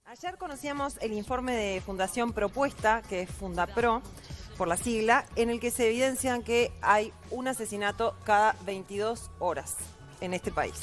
Ayer conocíamos el informe de Fundación Propuesta, que es Fundapro, por la sigla, en el que se evidencian que hay un asesinato cada 22 horas en este país.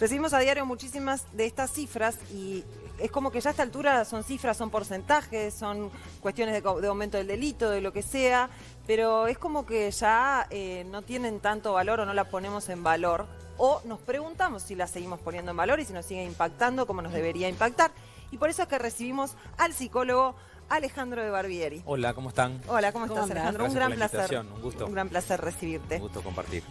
Recibimos a diario muchísimas de estas cifras y es como que ya a esta altura son cifras, son porcentajes, son cuestiones de aumento del delito, de lo que sea, pero es como que ya no tienen tanto valor o no la ponemos en valor, o nos preguntamos si la seguimos poniendo en valor y si nos sigue impactando como nos debería impactar. Y por eso es que recibimos al psicólogo Alejandro de Barbieri. Hola, ¿cómo están? Hola, ¿cómo estás, Alejandro? Gracias Un gran por la placer. invitación, un gusto. Un gran placer recibirte. Un gusto compartir.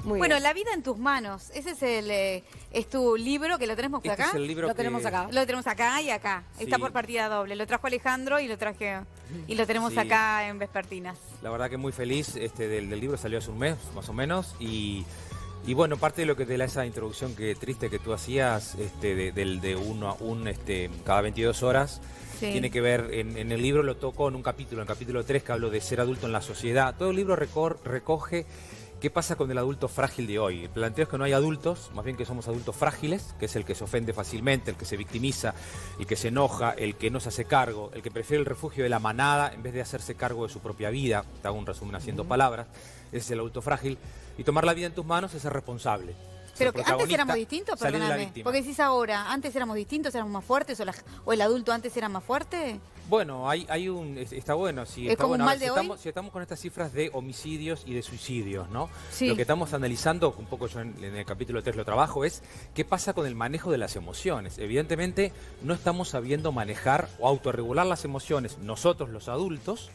Muy Bueno, bien. La vida en tus manos. Ese es es tu libro que lo tenemos por acá. Es el libro Lo tenemos acá. Lo tenemos acá y acá. Sí. Está por partida doble. Lo trajo Alejandro y lo tenemos Sí. acá en Vespertinas. La verdad que muy feliz del libro, salió hace un mes, más o menos, y bueno, parte de lo que esa introducción que triste que tú hacías, de uno a un, cada 22 horas, Sí. tiene que ver, en el libro lo toco en un capítulo, en el capítulo 3, que hablo de ser adulto en la sociedad. Todo el libro recoge qué pasa con el adulto frágil de hoy. El planteo es que no hay adultos, más bien que somos adultos frágiles, que es el que se ofende fácilmente, el que se victimiza, el que se enoja, el que no se hace cargo, el que prefiere el refugio de la manada en vez de hacerse cargo de su propia vida. Te hago un resumen haciendo palabras. Ese es el adulto frágil. Y tomar la vida en tus manos es ser responsable. Pero Ser que antes éramos protagonista, distintos, salir de la perdóname. víctima. Porque decís ahora, antes éramos distintos, éramos más fuertes, o el adulto antes era más fuerte. Bueno, está bueno. Si ¿Es está como un bueno. mal Ahora, de hoy? si estamos con estas cifras de homicidios y de suicidios, ¿no? Sí. Lo que estamos analizando, un poco yo en el capítulo 3 lo trabajo, es qué pasa con el manejo de las emociones. Evidentemente no estamos sabiendo manejar o autorregular las emociones nosotros los adultos,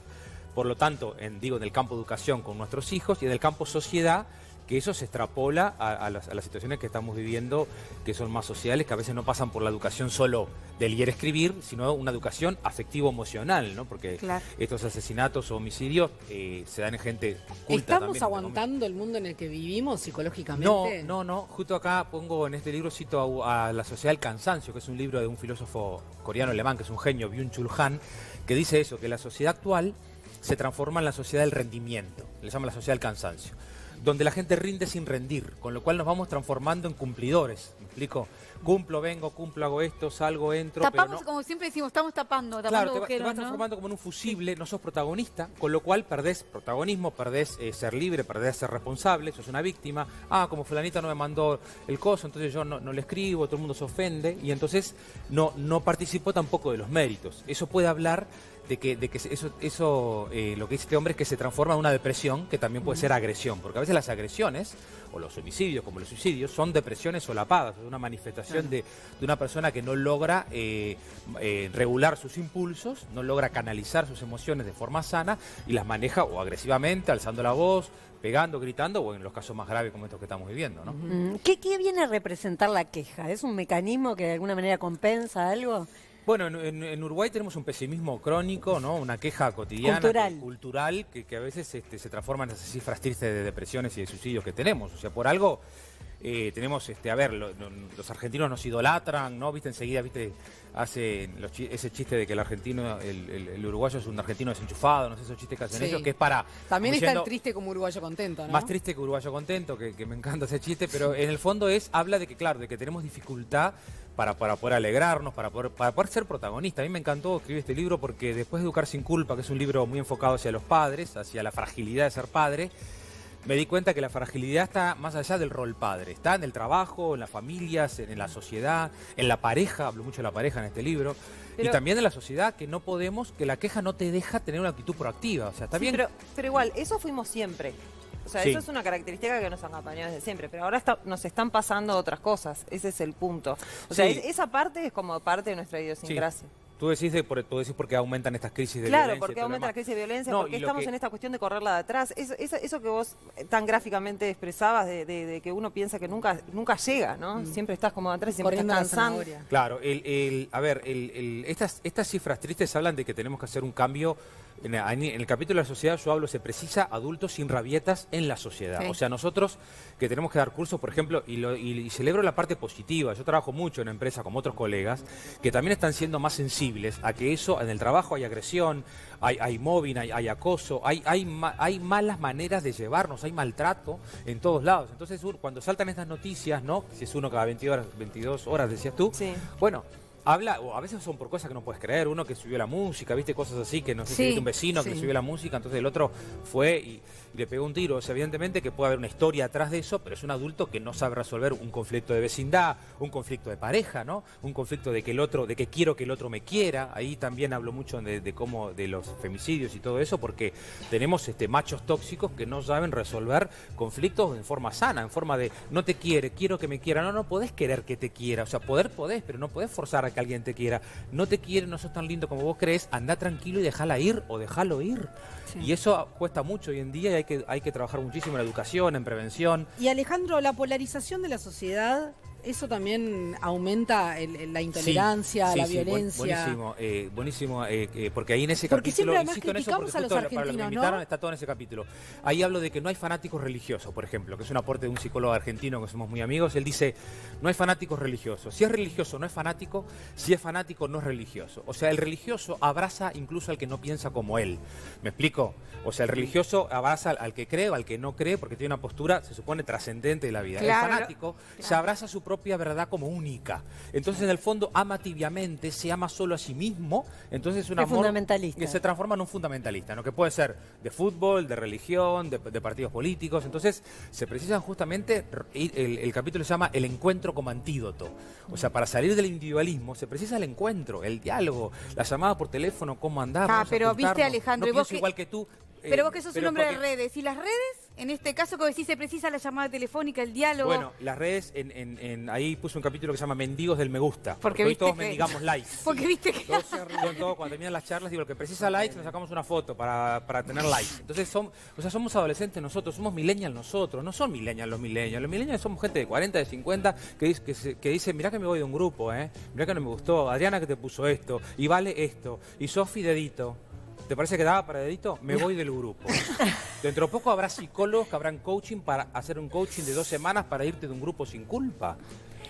por lo tanto, en el campo educación con nuestros hijos y en el campo sociedad, que eso se extrapola a las situaciones que estamos viviendo, que son más sociales, que a veces no pasan por la educación solo del leer y escribir, sino una educación afectivo-emocional, ¿no? Porque Claro. estos asesinatos o homicidios se dan en gente culta ¿Estamos también, aguantando el mundo en el que vivimos psicológicamente? No. Justo acá pongo en este libro, cito a La Sociedad del Cansancio, que es un libro de un filósofo coreano-alemán, que es un genio, Byung-Chul Han, que dice eso, que la sociedad actual se transforma en la sociedad del rendimiento, le llama la sociedad del cansancio, donde la gente rinde sin rendir, con lo cual nos vamos transformando en cumplidores. ¿Me explico? Cumplo, vengo, cumplo, hago esto, salgo, entro, Tapamos, pero no. como siempre decimos, estamos tapando Claro, te vas agujeros, ¿no? transformando como en un fusible, no sos protagonista, con lo cual perdés protagonismo, perdés ser libre, perdés ser responsable, sos una víctima. Como fulanita no me mandó el coso, entonces yo no le escribo, todo el mundo se ofende, y entonces no participo tampoco de los méritos. Eso puede hablar de que lo que dice este hombre es que se transforma en una depresión, que también puede ser agresión, porque a veces las agresiones, o los homicidios como los suicidios, son depresiones solapadas, es una manifestación de una persona que no logra regular sus impulsos, no logra canalizar sus emociones de forma sana y las maneja o agresivamente, alzando la voz, pegando, gritando, o en los casos más graves como estos que estamos viviendo, ¿no? ¿Qué viene a representar la queja? ¿Es un mecanismo que de alguna manera compensa algo? Bueno, en Uruguay tenemos un pesimismo crónico, ¿no? Una queja cotidiana, cultural que a veces se transforma en esas cifras tristes de depresiones y de suicidios que tenemos. O sea, por algo tenemos, los argentinos nos idolatran, ¿no? Viste, enseguida, hace ese chiste de que el argentino, el uruguayo es un argentino desenchufado, no sé, esos chistes que hacen ellos, que es para... También como está diciendo, el triste como uruguayo contento, ¿no? Más triste que uruguayo contento, que me encanta ese chiste, pero en el fondo habla de que, claro, de que tenemos dificultad para poder alegrarnos, para poder ser protagonistas. A mí me encantó escribir este libro porque después de Educar sin culpa, que es un libro muy enfocado hacia los padres, hacia la fragilidad de ser padre, me di cuenta que la fragilidad está más allá del rol padre. Está en el trabajo, en las familias, en la sociedad, en la pareja, hablo mucho de la pareja en este libro, y también en la sociedad, que no podemos, que la queja no te deja tener una actitud proactiva. O sea, está bien. Pero igual, eso fuimos siempre. O sea, Sí. eso es una característica que nos han acompañado desde siempre, pero ahora nos están pasando otras cosas, ese es el punto. O sea, Sí. esa parte es como parte de nuestra idiosincrasia. Tú decís porque aumentan estas crisis de Claro, violencia. porque aumenta la crisis de violencia, No, porque y lo estamos que- en esta cuestión de correrla de atrás. Eso que vos tan gráficamente expresabas, de que uno piensa que nunca llega, ¿no? Siempre estás como atrás, siempre Corriendo estás la cansando. zanahoria. Claro, estas cifras tristes hablan de que tenemos que hacer un cambio. En el capítulo de la sociedad yo hablo, se precisa adultos sin rabietas en la sociedad. Sí. O sea, nosotros que tenemos que dar cursos, por ejemplo, y celebro la parte positiva. Yo trabajo mucho en empresas como otros colegas que también están siendo más sensibles a que eso, en el trabajo hay agresión, hay mobbing, hay acoso, hay malas maneras de llevarnos, hay maltrato en todos lados. Entonces, cuando saltan estas noticias, ¿no? Si es uno cada 22 horas, decías tú, Sí. bueno, habla, o a veces son por cosas que no puedes creer, uno que subió la música, viste, cosas así, que no sé si Sí, viste un vecino que sí. subió la música, entonces el otro fue y le pegó un tiro. O sea, evidentemente que puede haber una historia atrás de eso, pero es un adulto que no sabe resolver un conflicto de vecindad, un conflicto de pareja, ¿no? Un conflicto de que el otro, de que quiero que el otro me quiera. Ahí también hablo mucho de cómo, de los femicidios y todo eso, porque tenemos machos tóxicos que no saben resolver conflictos en forma sana, en forma de no te quiere, quiero que me quiera. No, no podés querer que te quiera. O sea, podés, pero no podés forzar a que alguien te quiera. No te quiere, no sos tan lindo como vos crees, anda tranquilo y déjala ir o déjalo ir. Y eso cuesta mucho hoy en día y hay que trabajar muchísimo en educación, en prevención. Y Alejandro, la polarización de la sociedad, ¿eso también aumenta la intolerancia, la violencia? Buenísimo, porque ahí en ese Porque capítulo, siempre además insisto en eso, criticamos porque a los justo para lo que me argentinos, invitaron ¿no? está todo en ese capítulo. Ahí hablo de que no hay fanáticos religiosos, por ejemplo, que es un aporte de un psicólogo argentino que somos muy amigos. Él dice, no hay fanáticos religiosos. Si es religioso no es fanático, si es fanático no es religioso. O sea, el religioso abraza incluso al que no piensa como él. ¿Me explico? O sea, el religioso abraza al que cree o al que no cree porque tiene una postura, se supone, trascendente de la vida. Claro, El fanático se abraza su propia verdad como única. Entonces, en el fondo, ama tibiamente, se ama solo a sí mismo. Entonces, es un Es amor fundamentalista. que se transforma en un fundamentalista, ¿no? Que puede ser de fútbol, de religión, de partidos políticos. Entonces, se precisan justamente, el capítulo se llama El encuentro como antídoto. O sea, para salir del individualismo se precisa el encuentro, el diálogo, la llamada por teléfono, cómo andar. Pero viste, Alejandro, no y vos pienso igual que tú. Pero vos que sos un pero hombre de porque- redes, y las redes, en este caso, como decís, se precisa la llamada telefónica, el diálogo. Bueno, las redes, ahí puse un capítulo que se llama Mendigos del me gusta. Porque hoy viste todos que- mendigamos likes. Porque viste que... Cuando terminan las charlas, digo, lo que precisa likes, nos sacamos una foto para tener likes. Entonces, somos adolescentes nosotros, somos millennials nosotros, no son millennials los millennials. Los millennials somos gente de 40, de 50, que dice, mirá que me voy de un grupo, mirá que no me gustó, Adriana que te puso esto, y Vale esto, y Sofi dedito. ¿Te parece que daba para dedito? Me voy del grupo. Dentro de poco habrá psicólogos que habrán coaching para hacer un coaching de 2 semanas para irte de un grupo sin culpa.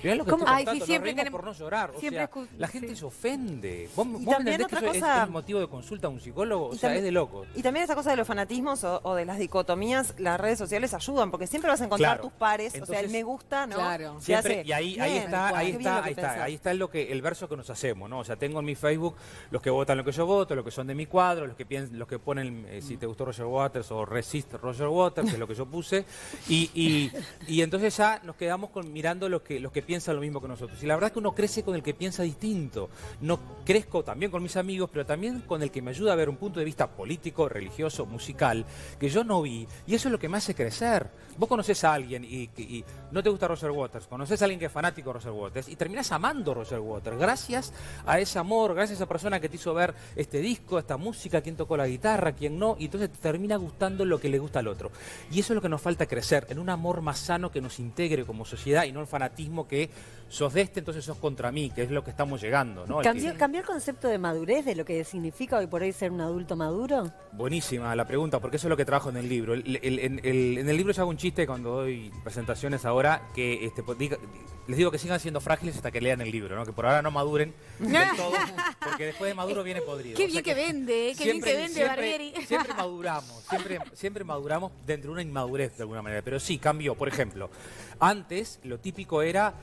Mirá lo que ¿Cómo? estoy Ay, sí, contando, siempre nos reímos queremos- por no llorar. O siempre sea, la gente se ofende. ¿Vos me también entendés que otra eso cosa- es motivo de consulta a un psicólogo? O Y sea, también- es de locos. Y también esa cosa de los fanatismos o de las dicotomías, las redes sociales ayudan, porque siempre vas a encontrar Claro. tus pares, o sea, Entonces, el me gusta, ¿no? claro. Te Siempre, hace, y ahí bien, está, qué bien lo que pensás. ahí está el verso que nos hacemos, ¿no? O sea, tengo en mi Facebook los que votan lo que yo voto, los que son de mi cuadro, los que ponen si te gustó Roger Waters o resist Roger Waters, que es lo que yo puse, y entonces ya nos quedamos mirando los que piensan lo mismo que nosotros. Y la verdad es que uno crece con el que piensa distinto. No crezco también con mis amigos, pero también con el que me ayuda a ver un punto de vista político, religioso, musical, que yo no vi, y eso es lo que me hace crecer. Vos conocés a alguien y no te gusta Roger Waters, conocés a alguien que es fanático de Roger Waters y terminás amando a Roger Waters gracias a ese amor, gracias a esa persona que te hizo ver este disco, esta música, quién tocó la guitarra, quién no, y entonces te termina gustando lo que le gusta al otro. Y eso es lo que nos falta crecer, en un amor más sano que nos integre como sociedad y no el fanatismo que sos de entonces sos contra mí, que es lo que estamos llegando, ¿no? ¿Cambió el concepto de madurez, de lo que significa hoy por hoy ser un adulto maduro? Buenísima la pregunta, porque eso es lo que trabajo en el libro. En el libro yo hago un chiste cuando doy presentaciones ahora, que les digo que sigan siendo frágiles hasta que lean el libro, ¿no? Que por ahora no maduren del todo, porque después de maduro viene podrido. Qué O sea bien que vende, qué bien que vende Barbieri. Siempre maduramos dentro de una inmadurez de alguna manera, pero sí, cambió. Por ejemplo, antes lo típico era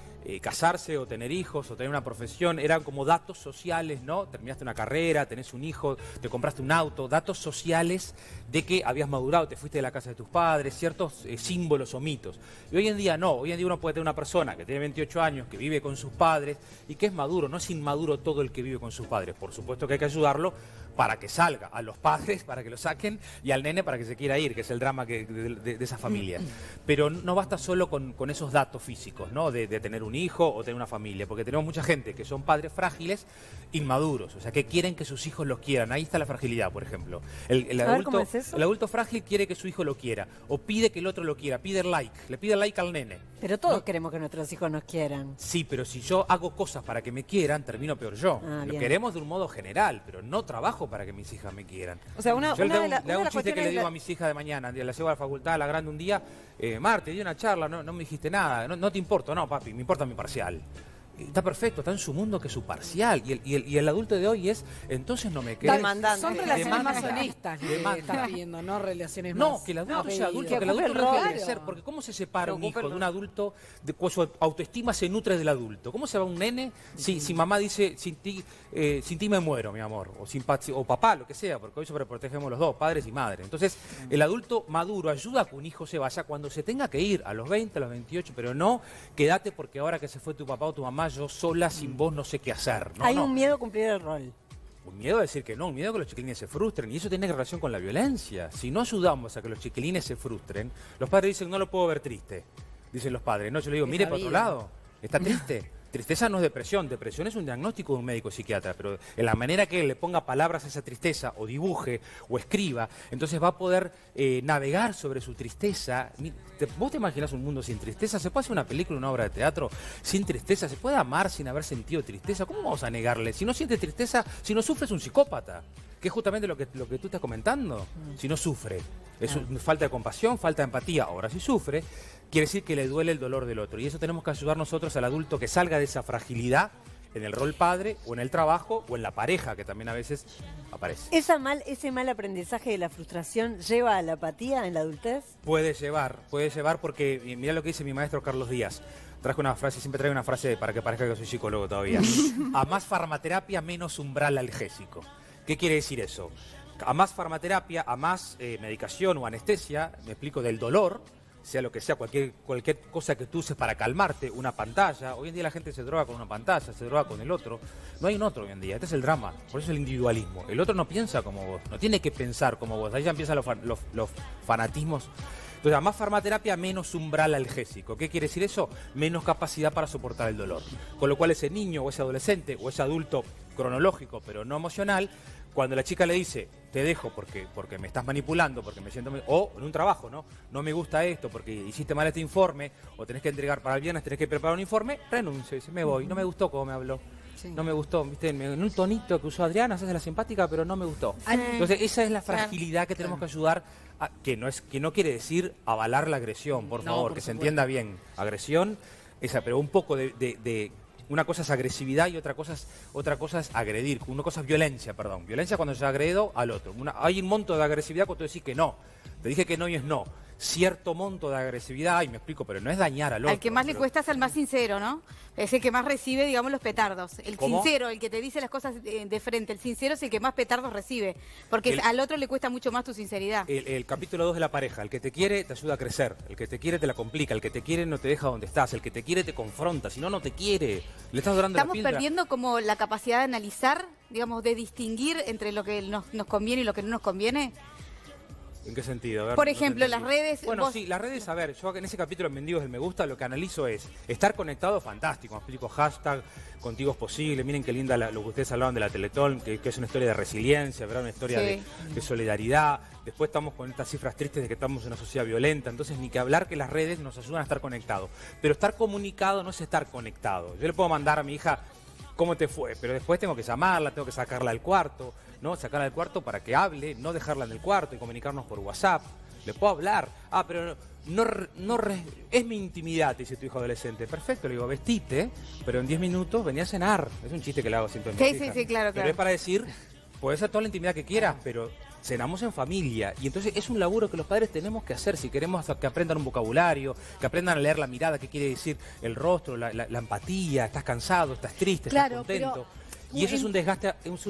casarse o tener hijos o tener una profesión, eran como datos sociales, ¿no? Terminaste una carrera, tenés un hijo, te compraste un auto, datos sociales de que habías madurado, te fuiste de la casa de tus padres, ciertos símbolos o mitos. Y hoy en día no, hoy en día uno puede tener una persona que tiene 28 años, que vive con sus padres y que es maduro, no es inmaduro todo el que vive con sus padres. Por supuesto que hay que ayudarlo para que salga, a los padres para que lo saquen y al nene para que se quiera ir, que es el drama de esa familia. Pero no basta solo con esos datos físicos, ¿no? De tener un hijo o tener una familia, porque tenemos mucha gente que son padres frágiles, inmaduros, o sea, que quieren que sus hijos los quieran. Ahí está la fragilidad, por ejemplo. El A ver, ¿cómo es eso? adulto frágil quiere que su hijo lo quiera, o pide que el otro lo quiera, pide like, le pide like al nene. Pero todos queremos que nuestros hijos nos quieran. Sí, pero si yo hago cosas para que me quieran, termino peor yo. Ah, Lo bien. queremos de un modo general, pero no trabajo para que mis hijas me quieran. O sea, una Yo le de hago la- le una hago de un las chiste que le cuestiones digo la- a mis hijas de mañana, la llevo a la facultad, a la grande un día, Mar, te di una charla, no me dijiste nada, no te importo, no papi, me importa mi parcial. está perfecto, está en su mundo que es su parcial. Y el adulto de hoy es, entonces no me quedes. Demandante. Son relaciones más Demanda. honestas que Demanda. estás pidiendo, no relaciones No, más que el adulto sea adulto, apellidas. que el adulto no ocupe el deje de rol. ser. Porque ¿cómo se separa un Que ocupe hijo el de un rol. adulto pues su autoestima se nutre del adulto? ¿Cómo se va un nene si mamá dice, sin ti me muero, mi amor? O papá, lo que sea, porque hoy sobreprotegemos los dos, padres y madres. Entonces, el adulto maduro ayuda a que un hijo se vaya cuando se tenga que ir, a los 20, a los 28, pero no quédate porque ahora que se fue tu papá o tu mamá, yo sola sin vos no sé qué hacer. No, Hay no. un miedo a cumplir el rol. Un miedo a decir que no, un miedo a que los chiquilines se frustren. Y eso tiene relación con la violencia. Si no ayudamos a que los chiquilines se frustren, los padres dicen, no lo puedo ver triste. Dicen los padres. No, yo le digo, Es mire la para otro vida. lado. Está triste. Tristeza no es depresión. Depresión es un diagnóstico de un médico psiquiatra. Pero en la manera que le ponga palabras a esa tristeza, o dibuje, o escriba, entonces va a poder navegar sobre su tristeza. ¿Vos te imaginas un mundo sin tristeza? ¿Se puede hacer una película, una obra de teatro sin tristeza? ¿Se puede amar sin haber sentido tristeza? ¿Cómo vamos a negarle? Si no siente tristeza, si no sufre es un psicópata. Que es justamente lo que tú estás comentando. Si no sufre. Es falta de compasión, falta de empatía. Ahora, si sufre, quiere decir que le duele el dolor del otro. Y eso tenemos que ayudar nosotros al adulto que salga de esa fragilidad en el rol padre, o en el trabajo, o en la pareja, que también a veces aparece. ¿Ese mal aprendizaje de la frustración lleva a la apatía en la adultez? Puede llevar porque, mira lo que dice mi maestro Carlos Díaz. Traje una frase, siempre traigo una frase para que parezca que soy psicólogo todavía. A más farmaterapia, menos umbral algésico. ¿Qué quiere decir eso? A más farmaterapia, a más medicación o anestesia, me explico, del dolor, sea lo que sea, cualquier cosa que tú uses para calmarte, una pantalla. Hoy en día la gente se droga con una pantalla, se droga con el otro. No hay un otro hoy en día, este es el drama, por eso es el individualismo. El otro no piensa como vos, no tiene que pensar como vos, ahí ya empiezan los fanatismos. Entonces, a más farmaterapia, menos umbral algésico. ¿Qué quiere decir eso? Menos capacidad para soportar el dolor. Con lo cual ese niño o ese adolescente o ese adulto cronológico pero no emocional, cuando la chica le dice, te dejo porque me estás manipulando, porque me siento... O en un trabajo, ¿no? No me gusta esto porque hiciste mal este informe, o tenés que entregar para el viernes, tenés que preparar un informe, renuncio, dice, me voy. No me gustó cómo me habló. Sí. No me gustó, ¿viste? En un tonito que usó Adriana, se hace la simpática, pero no me gustó. Entonces, esa es la fragilidad que tenemos que ayudar a, que no quiere decir avalar la agresión, por No, favor, por que se supuesto. entienda bien. Agresión, pero un poco de una cosa es agresividad y otra cosa es agredir. Una cosa es violencia, perdón. Violencia cuando yo agredo al otro. Hay un monto de agresividad cuando tú decís que no. Te dije que no y es no. Cierto monto de agresividad, y me explico, pero no es dañar al otro. Al que más le pero- cuesta es al más sincero, ¿no? Es el que más recibe, digamos, los petardos. El ¿Cómo? sincero, el que te dice las cosas de frente. El sincero es el que más petardos recibe. Porque al otro le cuesta mucho más tu sinceridad. El capítulo 2 de la pareja. El que te quiere te ayuda a crecer. El que te quiere te la complica. El que te quiere no te deja donde estás. El que te quiere te confronta. Si no, no te quiere. Le estás dorando la Estamos píldora. perdiendo como la capacidad de analizar, digamos, de distinguir entre lo que nos conviene y lo que no nos conviene. ¿En qué sentido? A ver, Por no te ejemplo, entendí. las redes, Bueno, vos- sí, las redes, a ver, yo en ese capítulo en Mendigos del Me Gusta lo que analizo es estar conectado, fantástico. Me explico, hashtag, contigo es posible. Miren qué linda lo que ustedes hablaban de la Teletón, que es una historia de resiliencia, ¿verdad? Una historia Sí. de solidaridad. Después estamos con estas cifras tristes de que estamos en una sociedad violenta. Entonces, ni que hablar que las redes nos ayudan a estar conectados. Pero estar comunicado no es estar conectado. Yo le puedo mandar a mi hija, ¿cómo te fue? Pero después tengo que llamarla, tengo que sacarla del cuarto, ¿no? Sacarla del cuarto para que hable, no dejarla en el cuarto y comunicarnos por WhatsApp. Le puedo hablar. Pero es mi intimidad, te dice tu hijo adolescente. Perfecto, le digo, vestite, pero en 10 minutos venía a cenar. Es un chiste que le hago siempre a mi Sí, hija. sí, claro, Pero claro. es para decir, puedes hacer toda la intimidad que quieras, pero cenamos en familia. Y entonces es un laburo que los padres tenemos que hacer si queremos que aprendan un vocabulario, que aprendan a leer la mirada, qué quiere decir el rostro, la empatía, estás cansado, estás triste, Claro, estás contento. pero Y eso es un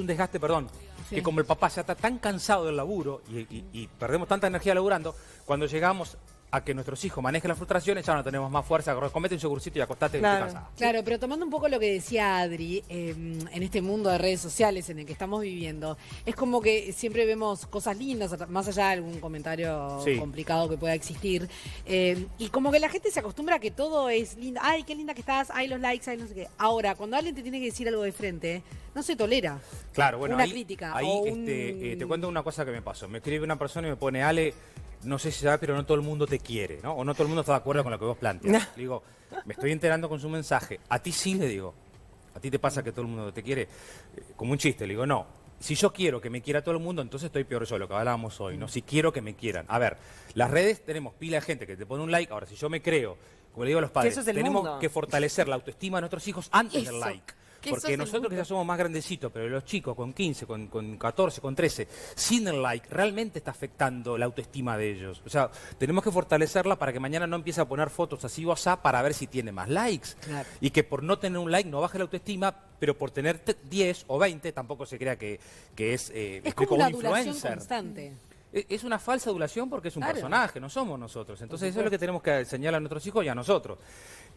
desgaste, perdón, que como el papá ya está tan cansado del laburo y perdemos tanta energía laburando, cuando llegamos a que nuestros hijos manejen las frustraciones, ya no tenemos más fuerza, comete un yogurcito y acostate Claro. y te cansás. Claro, pero tomando un poco lo que decía Adri, en este mundo de redes sociales en el que estamos viviendo, es como que siempre vemos cosas lindas, más allá de algún comentario Sí. complicado que pueda existir, y como que la gente se acostumbra a que todo es lindo, ay, qué linda que estás, ay, los likes, ay, no sé qué. Ahora, cuando alguien te tiene que decir algo de frente, no se tolera. Claro, bueno, Una ahí, crítica ahí, o un- te cuento una cosa que me pasó. Me escribe una persona y me pone, Ale, no sé si sabes, pero no todo el mundo te quiere, ¿no? O no todo el mundo está de acuerdo con lo que vos planteas. Le digo, me estoy enterando con su mensaje. A ti sí, le digo. ¿A ti te pasa que todo el mundo te quiere? Como un chiste, le digo, no. Si yo quiero que me quiera todo el mundo, entonces estoy peor yo, lo que hablábamos hoy, ¿no? Si quiero que me quieran. A ver, las redes tenemos pila de gente que te pone un like. Ahora, si yo me creo como le digo a los padres, eso es el tenemos mundo. que fortalecer la autoestima de nuestros hijos antes del Eso. like. Que eso Porque es el nosotros que mundo. ya somos más grandecitos, pero los chicos con 15, con 14, con 13, sin el like, realmente está afectando la autoestima de ellos. O sea, tenemos que fortalecerla para que mañana no empiece a poner fotos así o asá para ver si tiene más likes. Claro. Y que por no tener un like no baje la autoestima, pero por tener 10 o 20 tampoco se crea que es, me Es explico, como una un adulación influencer. constante. Es una falsa adulación porque es un Claro. personaje, no somos nosotros. Entonces eso es lo que tenemos que enseñar a nuestros hijos y a nosotros.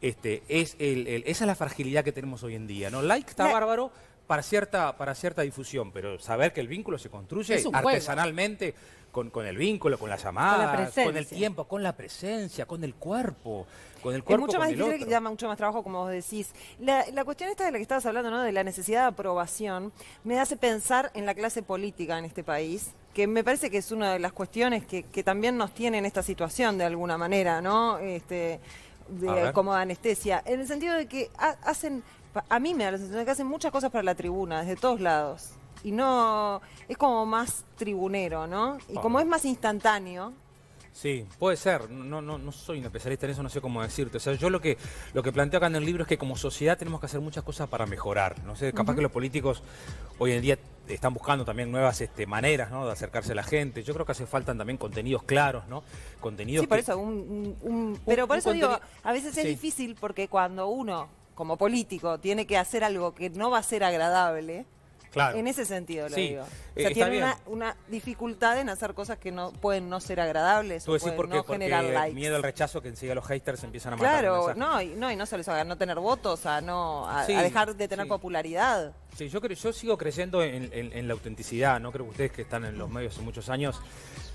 Esa es la fragilidad que tenemos hoy en día, ¿no? Like está bárbaro para cierta difusión, pero saber que el vínculo se construye Es un juego. artesanalmente con el vínculo, con las llamadas, presencia. con el tiempo, con la presencia, con el cuerpo. Con el Es cuerpo, mucho más con el difícil otro. y da mucho más trabajo, como vos decís. La cuestión esta de la que estabas hablando, ¿no? De la necesidad de aprobación, me hace pensar en la clase política en este país, que me parece que es una de las cuestiones que también nos tiene en esta situación de alguna manera, ¿no? A ver. Como anestesia, en el sentido de que hacen, a mí me da la sensación de que hacen muchas cosas para la tribuna, desde todos lados. Y no, es como más tribunero, ¿no? Y como es más instantáneo, Sí, puede ser. No soy un especialista en eso, no sé cómo decirte. O sea, yo lo que planteo acá en el libro es que como sociedad tenemos que hacer muchas cosas para mejorar. No sé, capaz que los políticos hoy en día están buscando también nuevas maneras, ¿no? De acercarse a la gente. Yo creo que hace falta también contenidos claros, ¿no? Contenidos sí, por que- eso, pero por un eso digo, contenido- a veces es Sí. difícil porque cuando uno, como político, tiene que hacer algo que no va a ser agradable, Claro. en ese sentido lo Sí, digo. O está sea, tiene bien. una dificultad en hacer cosas que no pueden no ser agradables Tú o decís pueden porque, no generar likes. miedo al rechazo que enseguida los haters empiezan a matar el Claro, mensaje. no, y no solo eso, a no tener votos, a Sí, dejar de tener sí. popularidad. Sí, yo sigo creyendo en la autenticidad, ¿no? Creo que ustedes que están en los medios hace muchos años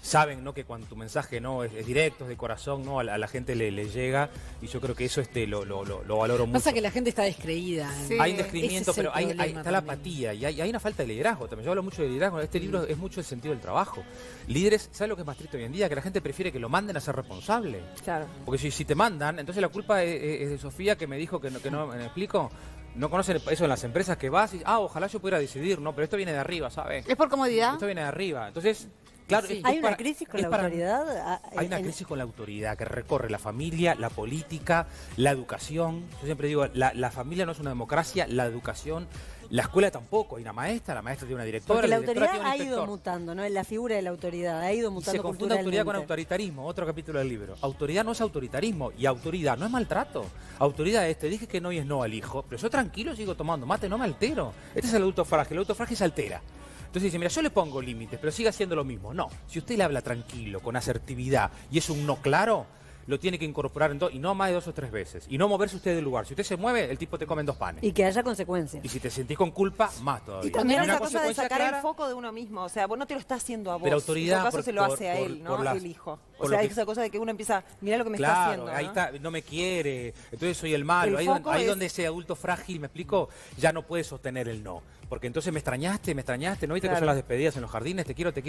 saben, ¿no? Que cuando tu mensaje no es directo, es de corazón, ¿no? A la gente le llega y yo creo que eso lo valoro mucho. Pasa que la gente está descreída. Sí. Hay un Ese descreimiento, es el pero hay problema está la también. apatía y hay una falta de liderazgo también. Yo hablo mucho de liderazgo. Este libro es mucho el sentido del trabajo. Líderes, ¿sabes lo que es más triste hoy en día? Que la gente prefiere que lo manden a ser responsable. Claro. Porque si te mandan, entonces la culpa es de Sofía que me dijo que no, ¿me explico? No conocen eso en las empresas que vas y, ojalá yo pudiera decidir, ¿no? Pero esto viene de arriba, ¿sabes? ¿Es por comodidad? Esto viene de arriba. Entonces, claro, Sí. es ¿Hay una para- crisis con es la para- autoridad? Hay una crisis con la autoridad que recorre la familia, la política, la educación. Yo siempre digo, la familia no es una democracia, la educación, la escuela tampoco. Hay una maestra, la maestra tiene una directora, Porque la directora autoridad tiene un ha ido inspector. mutando, ¿no? La figura de la autoridad ha ido Y mutando se confunde autoridad con culturalmente. autoritarismo, otro capítulo del libro. Autoridad no es autoritarismo y autoridad no es maltrato. Autoridad es, te dije que no y es no al hijo, pero yo tranquilo sigo tomando mate, no me altero. Este es el adulto frágil, el adulto frágil se altera. Entonces dice, mira, yo le pongo límites, pero sigue haciendo lo mismo. No, si usted le habla tranquilo, con asertividad y es un no claro, lo tiene que incorporar en y no más de 2 o 3 veces. Y no moverse usted del lugar. Si usted se mueve, el tipo te come en 2 panes. Y que haya consecuencias. Y si te sentís con culpa, más todavía. Y también una esa cosa de consecuencia sacar clara- el foco de uno mismo. O sea, vos no te lo estás haciendo a vos. Pero autoridad En todo caso por- se lo por- hace a por- él, por ¿no? las- El hijo. por O lo sea, que- esa cosa de que uno empieza, mirá lo que me está Claro, haciendo. ahí ¿no? está, no me quiere, entonces soy el malo. El Ahí, foco ahí es- donde ese adulto frágil, me explico, ya no puede sostener el no. Porque entonces me extrañaste, ¿no viste que Claro. son las despedidas en los jardines? Te quiero, te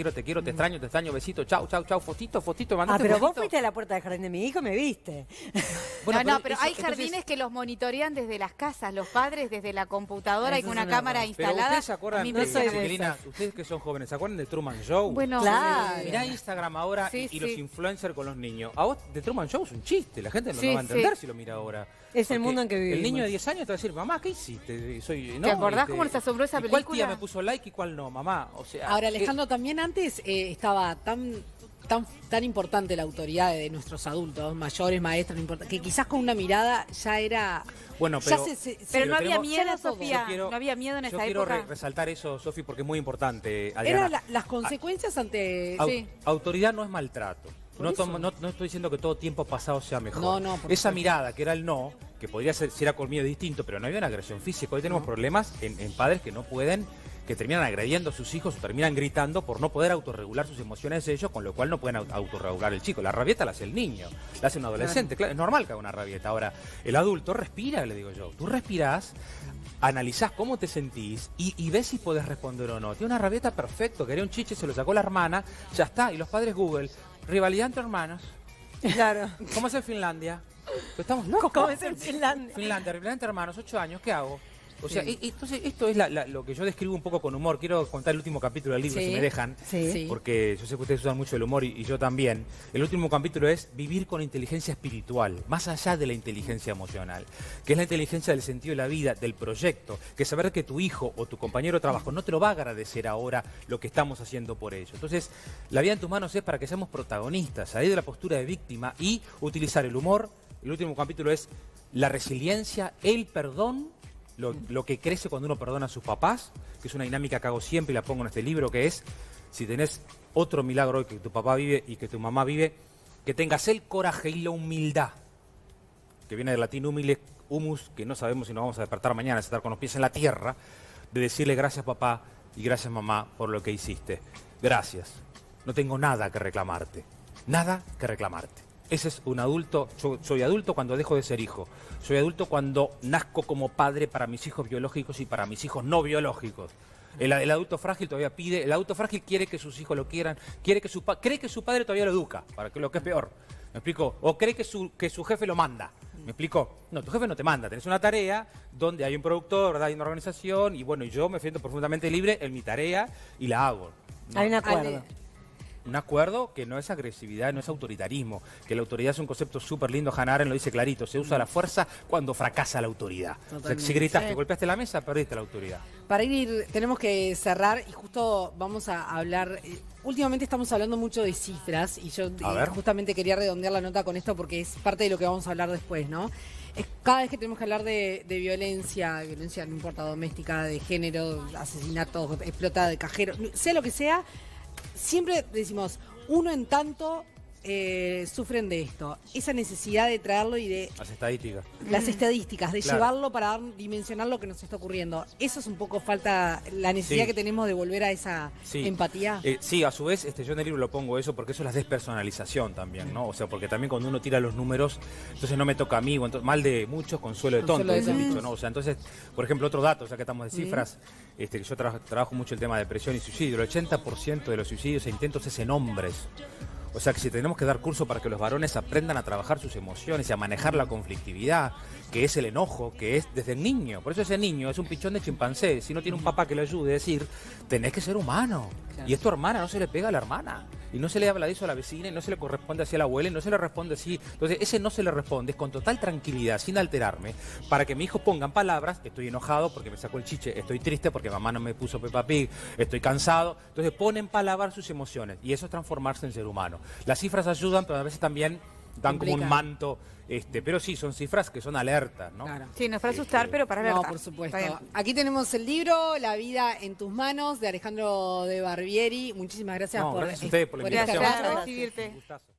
extraño, besito, chau, fotito, Ah, mandate pero fotito. vos fuiste a la puerta del jardín de mi hijo, me viste. Bueno, no, pero eso- hay entonces- jardines que los monitorean desde las casas, los padres desde la computadora y Eso con es una una cámara verdad. Pero instalada. ustedes se A acuerdan, mí No me soy de Chiquilina, esas. ustedes que son jóvenes, ¿se acuerdan del Truman Show? Bueno, Claro. Mirá Instagram ahora Sí, y los sí. influencers con los niños. A vos, The Truman Show es un chiste, la gente no Sí, lo va a entender sí. si lo mira ahora. Es el Porque mundo en que El vivimos. niño de 10 años te va a decir, mamá, ¿qué hiciste? ¿Te acordás cómo nos asombró esa ¿y ¿Cuál tía película? me puso like y cuál no, mamá? O sea, Ahora, Alejandro, también antes estaba tan importante la autoridad de nuestros adultos, mayores, maestros, no importa, que quizás con una mirada ya era... Bueno, ya pero, Pero no había tenemos- miedo, ya era todo. Sofía. Yo quiero- No había miedo en yo esa quiero época. resaltar eso, Sofi, porque es muy importante, Adriana. Eran las consecuencias ante... Sí. Autoridad no es maltrato. Por No, eso. no estoy diciendo que todo tiempo pasado sea mejor. No, por Esa supuesto. mirada que era el no, que podría ser, si era conmigo distinto, pero no había una agresión física. Hoy tenemos problemas en padres que no pueden, que terminan agrediendo a sus hijos o terminan gritando por no poder autorregular sus emociones ellos, con lo cual no pueden autorregular el chico. La rabieta la hace el niño, la hace un adolescente. Claro, es normal que haga una rabieta. Ahora, el adulto respira, le digo yo. Tú respirás, analizás cómo te sentís y ves si podés responder o no. Tiene una rabieta perfecto, quería un chiche, se lo sacó la hermana, ya está. Y los padres Google, rivalidad entre hermanos. Claro. ¿Cómo es en Finlandia? Estamos locos. ¿Cómo es en Finlandia? Finlandia, rivalidad entre hermanos, 8 años, ¿qué hago? O sea, entonces esto es lo que yo describo un poco con humor. Quiero contar el último capítulo del libro, Sí. si me dejan, Sí. porque yo sé que ustedes usan mucho el humor y yo también. El último capítulo es vivir con inteligencia espiritual, más allá de la inteligencia emocional, que es la inteligencia del sentido de la vida, del proyecto, que saber que tu hijo o tu compañero de trabajo no te lo va a agradecer ahora lo que estamos haciendo por ello. Entonces, la vida en tus manos es para que seamos protagonistas, salir de la postura de víctima y utilizar el humor. El último capítulo es la resiliencia, el perdón, lo que crece cuando uno perdona a sus papás, que es una dinámica que hago siempre y la pongo en este libro, que es, si tenés otro milagro hoy que tu papá vive y que tu mamá vive, que tengas el coraje y la humildad, que viene del latín humile, humus, que no sabemos si nos vamos a despertar mañana, estar con los pies en la tierra, de decirle gracias papá y gracias mamá por lo que hiciste. Gracias. No tengo nada que reclamarte. Nada que reclamarte. Ese es un adulto. Yo soy adulto cuando dejo de ser hijo. Soy adulto cuando nazco como padre para mis hijos biológicos y para mis hijos no biológicos. El adulto frágil todavía pide, el adulto frágil quiere que sus hijos lo quieran, cree que su padre todavía lo educa, para que lo que es peor. ¿Me explico? O cree que su jefe lo manda. ¿Me explico? No, tu jefe no te manda. Tenés una tarea donde hay un productor, ¿verdad? Hay una organización y bueno, yo me siento profundamente libre en mi tarea y la hago. ¿No? Hay un acuerdo. Ale. Un acuerdo que no es agresividad, no es autoritarismo, que la autoridad es un concepto súper lindo, Hannah Arendt lo dice clarito, se usa la fuerza cuando fracasa la autoridad. O sea, si gritaste, golpeaste la mesa, perdiste la autoridad. Para ir, tenemos que cerrar y justo vamos a hablar. Últimamente estamos hablando mucho de cifras y yo A ver. justamente quería redondear la nota con esto porque es parte de lo que vamos a hablar después, ¿no? Cada vez que tenemos que hablar de violencia no importa, doméstica, de género, asesinatos, explota de cajero, sea lo que sea, siempre decimos, uno en tanto sufren de esto. Esa necesidad de traerlo y de Las estadísticas. las estadísticas, de Claro. llevarlo para dimensionar lo que nos está ocurriendo. Eso es un poco falta, la necesidad Sí. que tenemos de volver a esa Sí. empatía. Sí, a su vez, yo en el libro lo pongo eso porque eso es la despersonalización también, ¿no? O sea, porque también cuando uno tira los números, entonces no me toca a mí, o entonces, mal de muchos, consuelo de Consuelo tontos, de dicen tontos. dicho, ¿no? O sea, entonces, por ejemplo, otro dato, ya que estamos de cifras, que yo trabajo mucho el tema de depresión y suicidio, el 80% de los suicidios e intentos es en hombres. O sea que si tenemos que dar curso para que los varones aprendan a trabajar sus emociones y a manejar la conflictividad, que es el enojo, que es desde el niño. Por eso ese niño es un pichón de chimpancé. Si no tiene un papá que le ayude a decir, tenés que ser humano. Claro. Y es tu hermana, no se le pega a la hermana. Y no se le habla de eso a la vecina, y no se le corresponde así a la abuela, y no se le responde así. Entonces ese no se le responde, es con total tranquilidad, sin alterarme, para que mi hijo pongan palabras, estoy enojado porque me sacó el chiche, estoy triste porque mamá no me puso Peppa Pig, estoy cansado. Entonces ponen palabras sus emociones, y eso es transformarse en ser humano. Las cifras ayudan, pero a veces también dan como un Implican. manto, pero sí, son cifras que son alertas, ¿no? Claro. Sí, no es para asustar, pero para No, alertar. por supuesto. Está bien. Aquí tenemos el libro La vida en tus manos de Alejandro de Barbieri. Muchísimas gracias No, por gracias a ustedes por la este invitación. Gracias, rato. recibirte. Un gustazo.